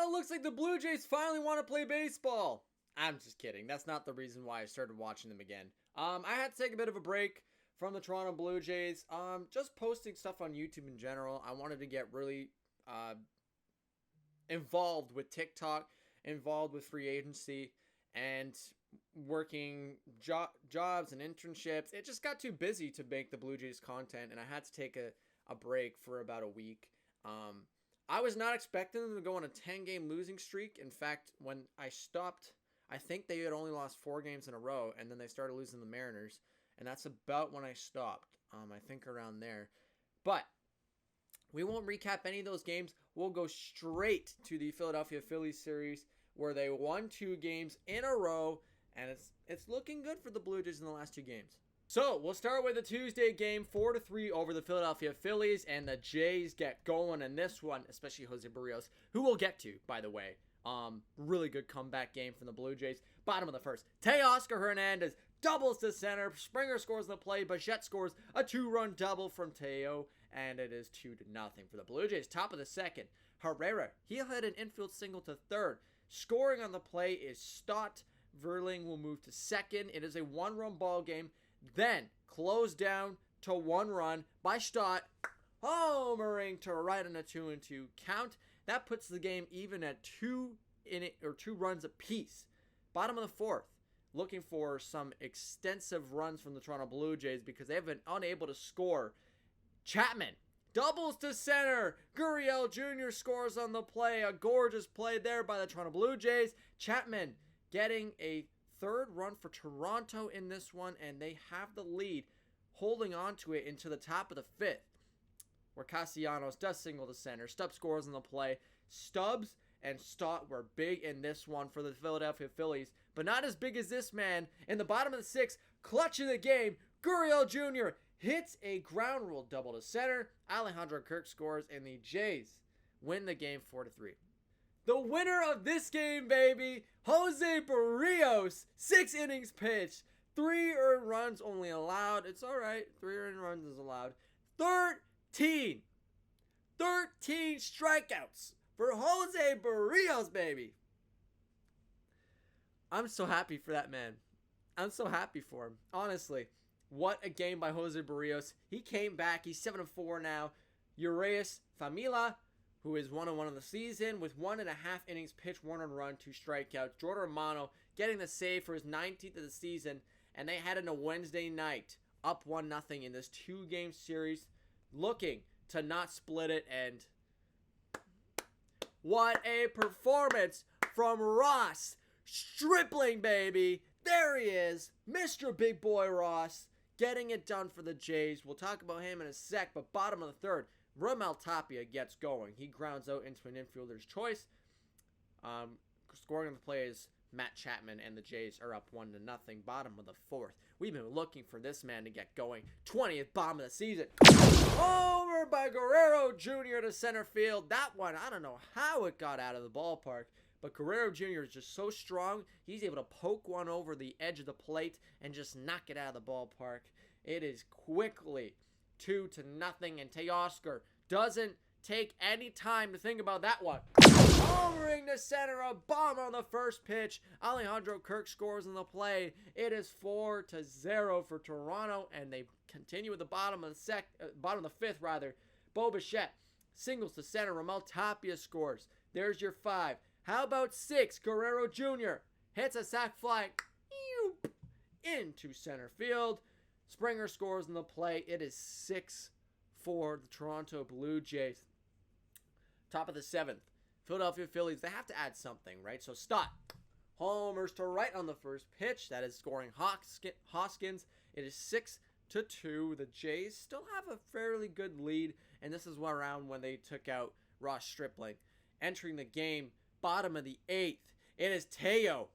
Well, it looks like the Blue Jays finally want to play baseball. I'm just kidding. That's not the reason why I started watching them again. I had to take a bit of a break from the Toronto Blue Jays. Just posting stuff on YouTube in general. I wanted to get really involved with TikTok, involved with free agency, and working jobs and internships. It just got too busy to make the Blue Jays content, and I had to take a break for about a week. I was not expecting them to go on a 10-game losing streak. In fact, when I stopped, I think they had only lost 4 games in a row, and then they started losing the Mariners, and that's about when I stopped. I think around there. But we won't recap any of those games. We'll go straight to the Philadelphia Phillies series, where they won 2 games in a row, and it's looking good for the Blue Jays in the last 2 games. So, we'll start with the Tuesday game, 4-3 over the Philadelphia Phillies, and the Jays get going in this one, especially Jose Barrios, who we'll get to, by the way. Really good comeback game from the Blue Jays. Bottom of the first, Teoscar Hernandez doubles to center. Springer scores on the play. Bichette scores a 2-run double from Teo, and it is 2-0 for the Blue Jays. Top of the second, Herrera, he hit an infield single to third. Scoring on the play is Stott. Verling will move to second. It is a 1-run ball game. Then, closed down to 1 run by Stott, homering to right on a 2-2 count. That puts the game even at 2 runs apiece. Bottom of the fourth, looking for some extensive runs from the Toronto Blue Jays because they have been unable to score. Chapman doubles to center. Gurriel Jr. scores on the play. A gorgeous play there by the Toronto Blue Jays. Chapman getting a 3rd run for Toronto in this one, and they have the lead, holding on to it into the top of the 5th, where Castellanos does single to center. Stubbs scores on the play. Stubbs and Stott were big in this one for the Philadelphia Phillies, but not as big as this man. In the bottom of the 6th, clutch of the game, Gurriel Jr. hits a ground rule double to center. Alejandro Kirk scores, and the Jays win the game 4-3. The winner of this game, baby, Jose Barrios, 6 innings pitched, 3 earned runs only allowed. It's all right. 3 earned runs is allowed. 13 strikeouts for Jose Barrios, baby. I'm so happy for that man. I'm so happy for him. Honestly, what a game by Jose Barrios. He came back. He's 7-4 now. Urias Famila, who is 1-1 of the season with 1.5 innings pitched, 1 earned run, 2 strikeouts. Jordan Romano getting the save for his 19th of the season, and they head into Wednesday night up 1-0 in this 2-game series, looking to not split it. And what a performance from Ross Stripling, baby. There he is, Mr. Big Boy Ross, getting it done for the Jays. We'll talk about him in a sec, but bottom of the 3rd, Ramel Tapia gets going. He grounds out into an infielder's choice. Scoring on the play is Matt Chapman, and the Jays are up 1-0. Bottom of the 4th. We've been looking for this man to get going. 20th bomb of the season. Over by Guerrero Jr. to center field. That one, I don't know how it got out of the ballpark, but Guerrero Jr. is just so strong. He's able to poke one over the edge of the plate and just knock it out of the ballpark. It is quickly 2-0, and Teoscar doesn't take any time to think about that one. Homering to center, a bomb on the first pitch. Alejandro Kirk scores on the play. It is 4-0 for Toronto, and they continue with the bottom of the 5th. Bo Bichette singles to center. Ramel Tapia scores. There's your 5. How about 6? Guerrero Jr. hits a sac fly into center field. Springer scores on the play. It is 6 for the Toronto Blue Jays. Top of the 7th, Philadelphia Phillies. They have to add something, right? So Stott homers to right on the first pitch. That is scoring Hoskins. It is 6-2. The Jays still have a fairly good lead, and this is around when they took out Ross Stripling. Entering the game, bottom of the 8th, it is Teo.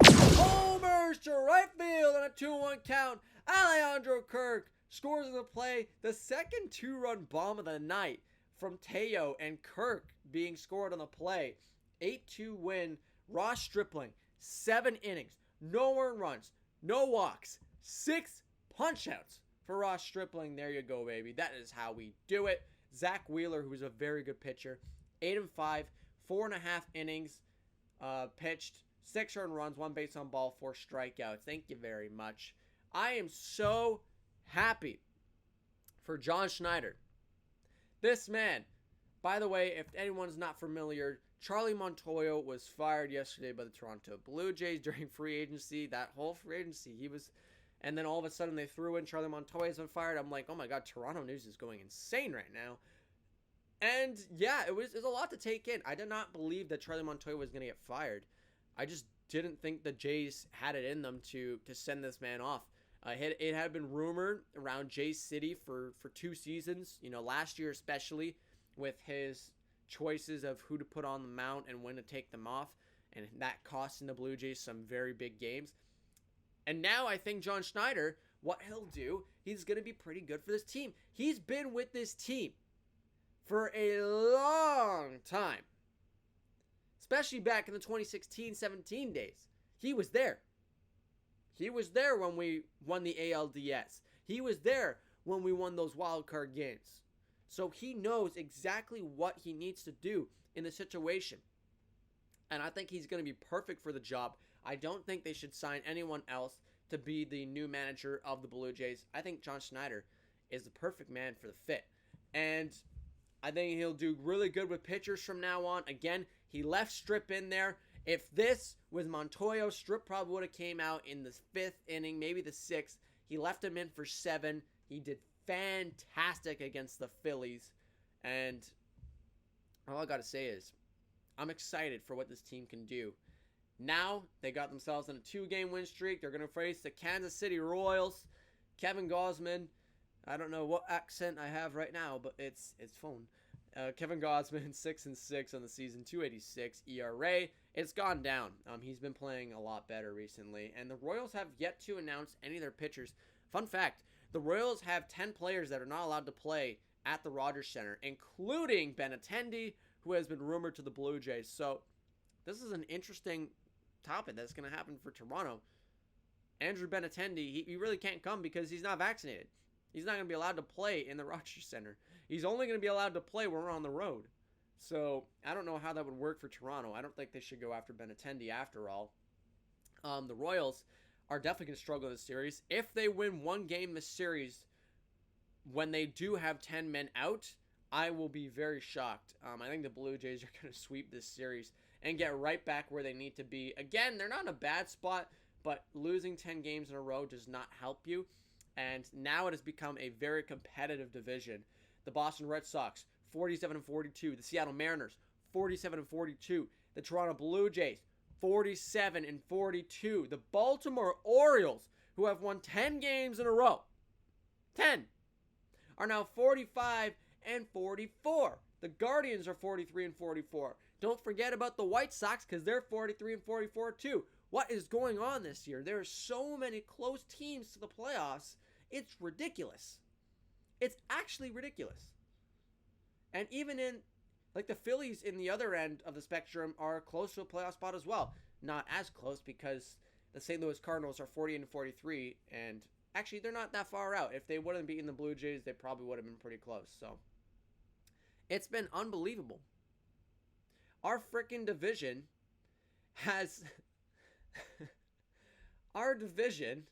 Homers to right field on a 2-1 count. Alejandro Kirk scores on the play, the second 2-run bomb of the night from Teo, and Kirk being scored on the play. 8-2 win. Ross Stripling, 7 innings, no earned runs, no walks, 6 punch-outs for Ross Stripling. There you go, baby. That is how we do it. Zach Wheeler, who's a very good pitcher, 8-5, 4.5 innings pitched, 6 earned runs, 1 base on ball, 4 strikeouts. Thank you very much. I am so happy for John Schneider. This man, by the way, if anyone's not familiar, Charlie Montoyo was fired yesterday by the Toronto Blue Jays during free agency. That whole free agency, and then all of a sudden they threw in Charlie Montoyo's been fired. I'm like, oh my God, Toronto news is going insane right now. And yeah, it was a lot to take in. I did not believe that Charlie Montoyo was going to get fired. I just didn't think the Jays had it in them to send this man off. It had been rumored around Jay City for 2 seasons, last year especially, with his choices of who to put on the mound and when to take them off, and that costing the Blue Jays some very big games. And now I think John Schneider, what he'll do, he's going to be pretty good for this team. He's been with this team for a long time, especially back in the 2016-17 days. He was there. He was there when we won the ALDS. He was there when we won those wild card games. So he knows exactly what he needs to do in the situation. And I think he's going to be perfect for the job. I don't think they should sign anyone else to be the new manager of the Blue Jays. I think John Schneider is the perfect man for the fit. And I think he'll do really good with pitchers from now on. Again, he left Strip in there. If this was Montoyo, Strip probably would have came out in the 5th inning, maybe the 6th. He left him in for 7. He did fantastic against the Phillies. And all I got to say is I'm excited for what this team can do. Now they got themselves in a 2-game win streak. They're going to face the Kansas City Royals. Kevin Gausman, I don't know what accent I have right now, but it's phone. Kevin Gausman, 6-6 on the season, 2.86 ERA. It's gone down. He's been playing a lot better recently. And the Royals have yet to announce any of their pitchers. Fun fact, the Royals have 10 players that are not allowed to play at the Rogers Center, including Benintendi, who has been rumored to the Blue Jays. So this is an interesting topic that's going to happen for Toronto. Andrew Benintendi, he really can't come because he's not vaccinated. He's not going to be allowed to play in the Rogers Center. He's only going to be allowed to play when we're on the road. So I don't know how that would work for Toronto. I don't think they should go after Benintendi after all. The Royals are definitely going to struggle in this series. If they win one game this series, when they do have 10 men out, I will be very shocked. I think the Blue Jays are going to sweep this series and get right back where they need to be. Again, they're not in a bad spot, but losing 10 games in a row does not help you. And now it has become a very competitive division. The Boston Red Sox, 47-42. The Seattle Mariners, 47-42. The Toronto Blue Jays, 47-42. The Baltimore Orioles, who have won 10 games in a row, 10, are now 45-44. The Guardians are 43-44. Don't forget about the White Sox because they're 43-44 too. What is going on this year? There are so many close teams to the playoffs. It's ridiculous. It's actually ridiculous. And even in, like, the Phillies in the other end of the spectrum are close to a playoff spot as well. Not as close because the St. Louis Cardinals are 40-43, and actually they're not that far out. If they wouldn't beaten the Blue Jays, they probably would have been pretty close. So it's been unbelievable. Our freaking division has our division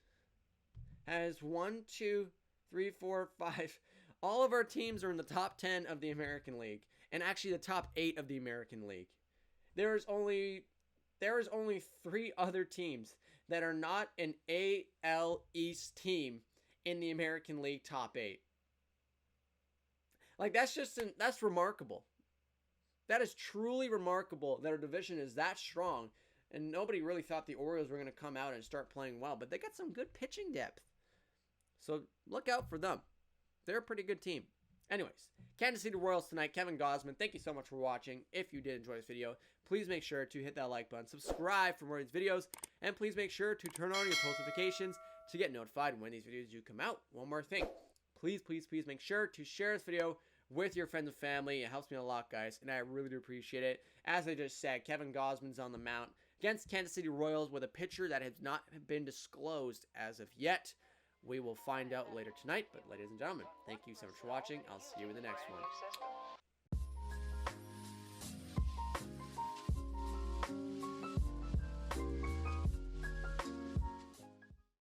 has 1, 2, 3, 4, 5. All of our teams are in the top 10 of the American League, and actually the top 8 of the American League. There is only 3 other teams that are not an AL East team in the American League top 8. Like, that's remarkable. That is truly remarkable that our division is that strong, and nobody really thought the Orioles were going to come out and start playing well, but they got some good pitching depth. So look out for them. They're a pretty good team. Anyways, Kansas City Royals tonight. Kevin Gausman, thank you so much for watching. If you did enjoy this video, please make sure to hit that like button, subscribe for more of these videos, and please make sure to turn on your post notifications to get notified when these videos do come out. One more thing. Please make sure to share this video with your friends and family. It helps me a lot, guys, and I really do appreciate it. As I just said, Kevin Gausman's on the mound against Kansas City Royals with a pitcher that has not been disclosed as of yet. We will find out later tonight, but ladies and gentlemen, thank you so much for watching. I'll see you in the next one.